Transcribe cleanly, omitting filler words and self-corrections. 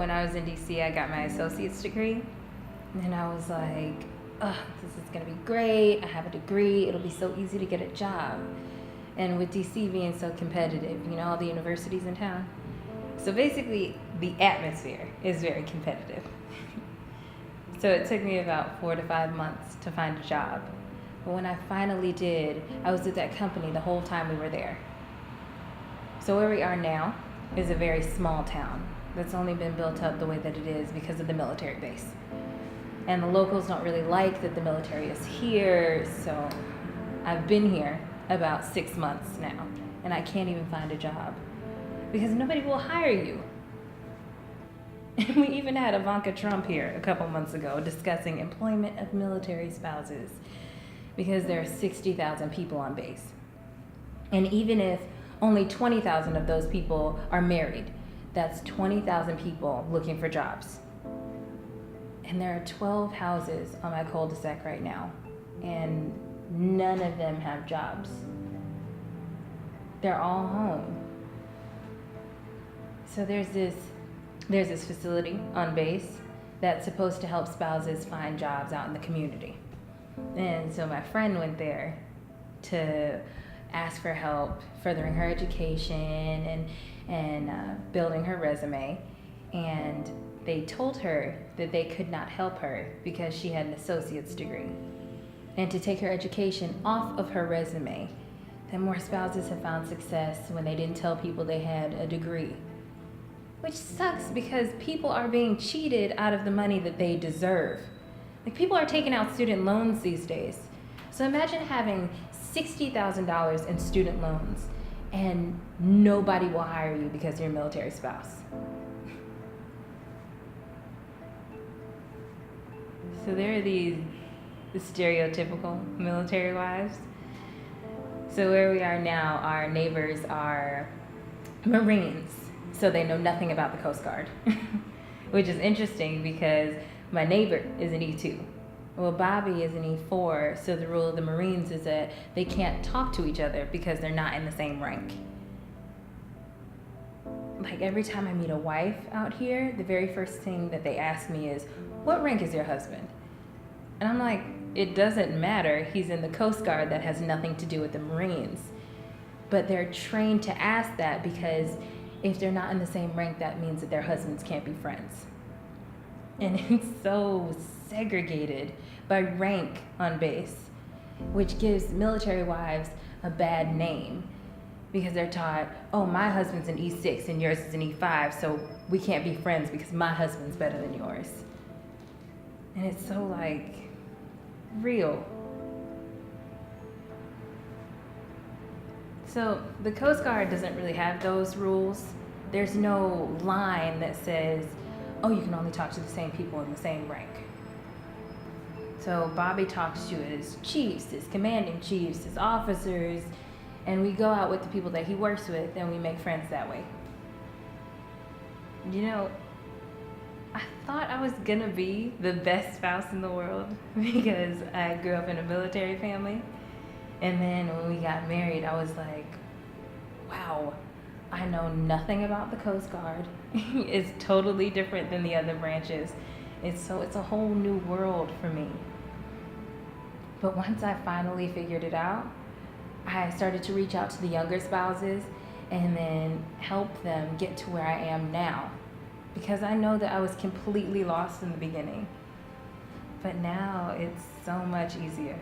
when I was in DC, I got my associate's degree, and I was like, oh, this is gonna be great. I have a degree. It'll be so easy to get a job. And with DC being so competitive, you know, all the universities in town. So basically, the atmosphere is very competitive. So it took me about 4 to 5 months to find a job. But when I finally did, I was with that company the whole time we were there. So where we are now is a very small town that's only been built up the way that it is because of the military base. And the locals don't really like that the military is here, so I've been here about 6 months now, and I can't even find a job because nobody will hire you. And we even had Ivanka Trump here a couple months ago discussing employment of military spouses because there are 60,000 people on base. And even if only 20,000 of those people are married, that's 20,000 people looking for jobs. And there are 12 houses on my cul-de-sac right now, and none of them have jobs. They're all home. So there's this facility on base that's supposed to help spouses find jobs out in the community. And so my friend went there to ask for help furthering her education and building her resume. And they told her that they could not help her because she had an associate's degree. And to take her education off of her resume, that more spouses have found success when they didn't tell people they had a degree. Which sucks because people are being cheated out of the money that they deserve. Like, people are taking out student loans these days. So imagine having $60,000 in student loans and nobody will hire you because you're a military spouse. So there are the stereotypical military wives. So where we are now, our neighbors are Marines, so they know nothing about the Coast Guard, which is interesting because my neighbor is an E2. Well, Bobby is an E4, so the rule of the Marines is that they can't talk to each other because they're not in the same rank. Like, every time I meet a wife out here, the very first thing that they ask me is, what rank is your husband? And I'm like, it doesn't matter. He's in the Coast Guard. That has nothing to do with the Marines. But they're trained to ask that because if they're not in the same rank, that means that their husbands can't be friends. And it's so segregated by rank on base, which gives military wives a bad name because they're taught, oh, my husband's an E6 and yours is an E5, so we can't be friends because my husband's better than yours. And it's so, like, real. So the Coast Guard doesn't really have those rules. There's no line that says, oh, you can only talk to the same people in the same rank. So Bobby talks to his chiefs, his commanding chiefs, his officers, and we go out with the people that he works with and we make friends that way. You know, I thought I was gonna be the best spouse in the world because I grew up in a military family. And then when we got married, I was like, wow, I know nothing about the Coast Guard. It's totally different than the other branches. It's a whole new world for me. But once I finally figured it out, I started to reach out to the younger spouses and then help them get to where I am now. Because I know that I was completely lost in the beginning. But now it's so much easier.